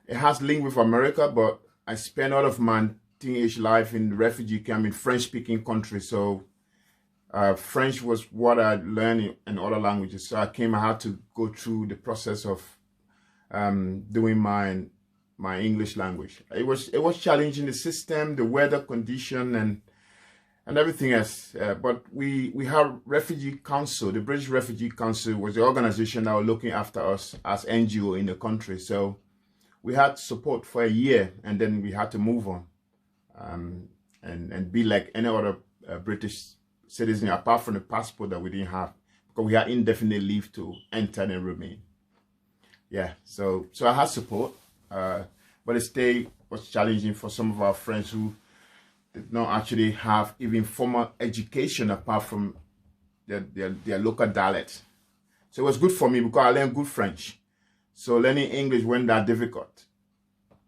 it has link with America, but I spent all of my teenage life in the refugee camp in French-speaking countries. So French was what I learned in other languages. So I had to go through the process of doing my my English language. It was challenging, the system, the weather condition, and everything else. But we have Refugee Council. The British Refugee Council was the organization that was looking after us as NGO in the country. So we had support for a year, and then we had to move on and be like any other British citizen, apart from the passport that we didn't have, because we had indefinite leave to enter and remain. Yeah, so I had support, but the stay was challenging for some of our friends who did not actually have even formal education apart from their local dialect. So it was good for me because I learned good French. So learning English wasn't that difficult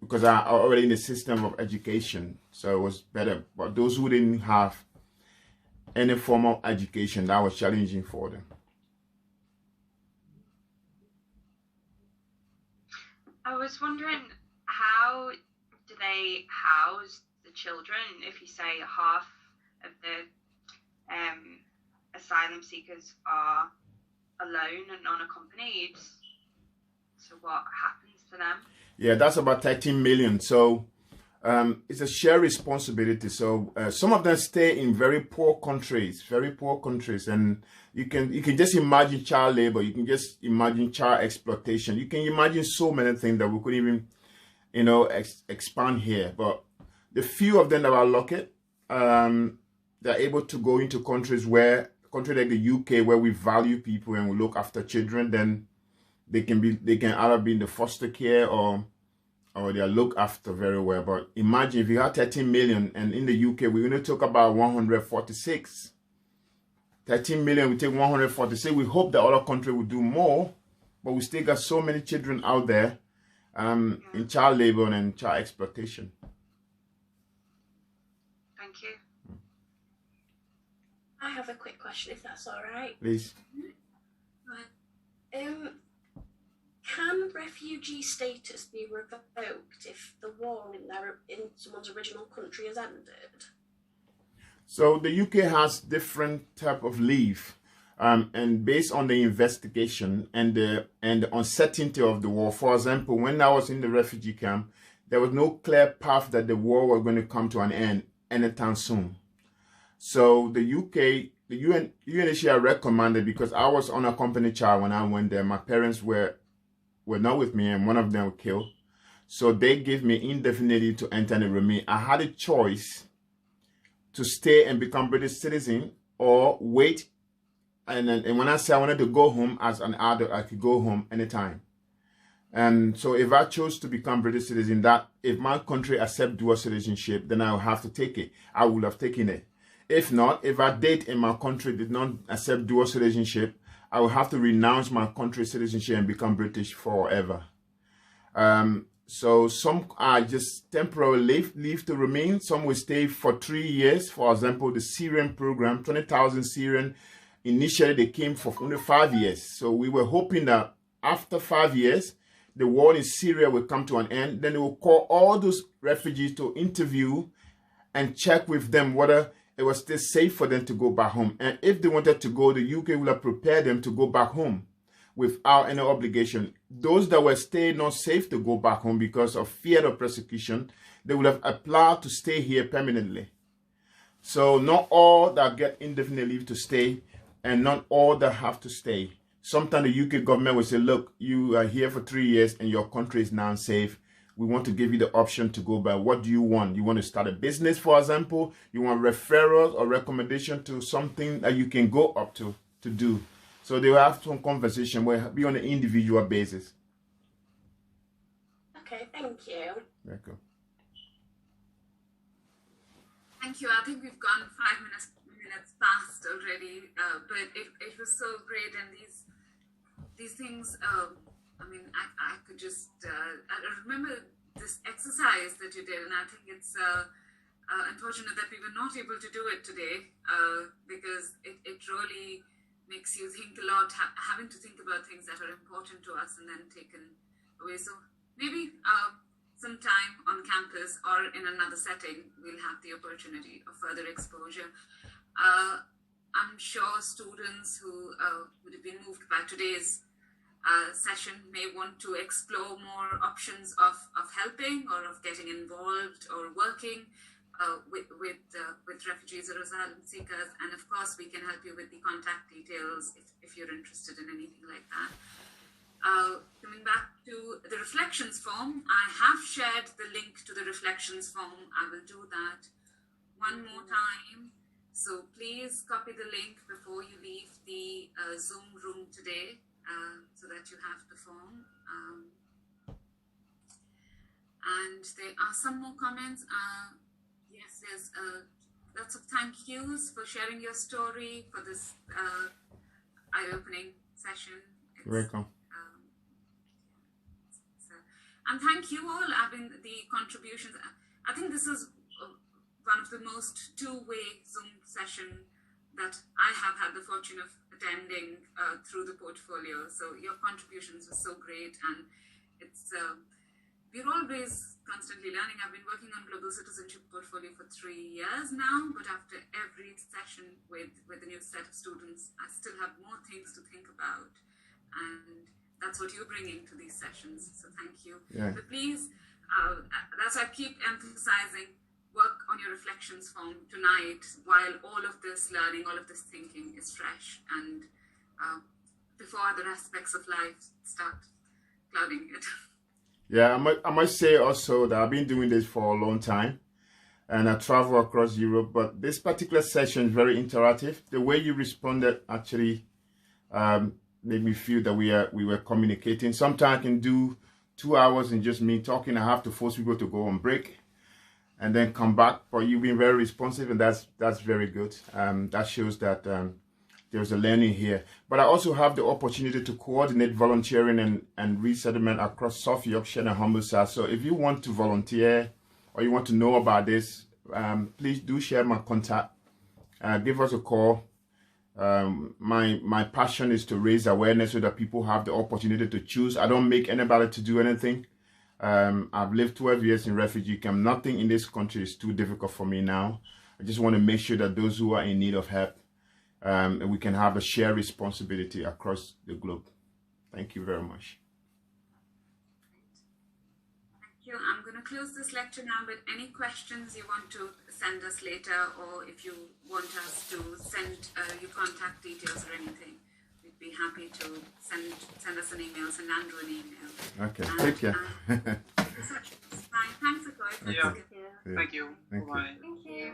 because I already in the system of education. So it was better. But those who didn't have any formal education, that was challenging for them. I was wondering, how do they house the children if you say half of the asylum seekers are alone and unaccompanied? So what happens to them? Yeah, that's about 13 million. So it's a shared responsibility. So some of them stay in very poor countries, and you can just imagine child labor. You can just imagine child exploitation. You can imagine so many things that we couldn't even, expand here. But the few of them that are lucky, they're able to go into countries like the UK, where we value people and we look after children. Then they can either be in the foster care or they are looked after very well. But imagine if you had 13 million, and in the UK we only talk about 146. 13 million, we take 146. We hope that other countries will do more, but we still got so many children out there in child labor and child exploitation. Thank you. I have a quick question, if that's all right. Please. Can refugee status be revoked if the war in someone's original country has ended? So the UK has different type of leave, and based on the investigation and the uncertainty of the war. For example, when I was in the refugee camp, there was no clear path that the war was going to come to an end anytime soon. So the UNHCR recommended, because I was unaccompanied child when I went there. My parents were not with me, and one of them was killed. So they gave me indefinite leave to enter and remain. I had a choice to stay and become British citizen or wait. And when I say I wanted to go home as an adult, I could go home anytime. And so if I chose to become British citizen, that if my country accept dual citizenship, then I will have to take it. I would have taken it. If not, if I date in my country did not accept dual citizenship, I will have to renounce my country's citizenship and become British forever. So some are just temporary leave to remain. Some will stay for 3 years. For example, the Syrian program, 20,000 Syrian. Initially, they came for only 5 years. So we were hoping that after 5 years, the war in Syria will come to an end. Then they will call all those refugees to interview and check with them whether it was still safe for them to go back home. And if they wanted to go, the UK will have prepared them to go back home without any obligation. Those that were staying not safe to go back home because of fear of persecution, they would have applied to stay here permanently. So not all that get indefinite leave to stay, and not all that have to stay. Sometimes the UK government will say, look, you are here for 3 years and your country is now safe. We want to give you the option to go back. What do you want? You want to start a business, for example? You want referrals or recommendation to something that you can go up to do? So they will have some conversation where be on an individual basis. Okay, thank you. Welcome. Thank you. I think we've gone 5 minutes past already, but it was so great, and these things. I could just I remember this exercise that you did, and I think it's unfortunate that we were not able to do it today because it really makes you think a lot, having to think about things that are important to us and then taken away. So maybe sometime on campus or in another setting, we'll have the opportunity of further exposure. I'm sure students who would have been moved by today's session may want to explore more options of helping or of getting involved or working with refugees or asylum seekers. And of course, we can help you with the contact details if you're interested in anything like that. Coming back to the reflections form, I have shared the link to the reflections form. I will do that one more time. So please copy the link before you leave the Zoom room today, so that you have the form. And there are some more comments. Yes, there's lots of thank yous for sharing your story for this eye-opening session. Welcome. And thank you all, having the contributions. I think this is one of the most two-way Zoom session that I have had the fortune of attending through the portfolio. So your contributions were so great, and it's we're always constantly learning. I've been working on Global Citizenship Portfolio for 3 years now, but after every session with a new set of students, I still have more things to think about, and that's what you're bringing to these sessions. So thank you. Yeah. But please, that's why I keep emphasizing, work on your reflections form tonight while all of this learning, all of this thinking is fresh, and before other aspects of life start clouding it. Yeah, I must say also that I've been doing this for a long time, and I travel across Europe, but this particular session is very interactive. The way you responded actually made me feel that we were communicating. Sometimes I can do 2 hours and just me talking. I have to force people to go on break and then come back, but you've been very responsive, and that's very good. That shows that there's a learning here. But I also have the opportunity to coordinate volunteering and resettlement across South Yorkshire and Humberside. So if you want to volunteer or you want to know about this, please do share my contact. Give us a call. My passion is to raise awareness so that people have the opportunity to choose. I don't make anybody to do anything. I've lived 12 years in refugee camp. Nothing in this country is too difficult for me now. I just want to make sure that those who are in need of help, we can have a shared responsibility across the globe. Thank you very much. Thank you. I'm going to close this lecture now, but any questions you want to send us later, or if you want us to send your contact details or anything, we'd be happy to send us an email, send Andrew an email. Okay, take care. Bye. Thanks, Akoy. Yeah. Thank you. Thank you. Bye. Thank you.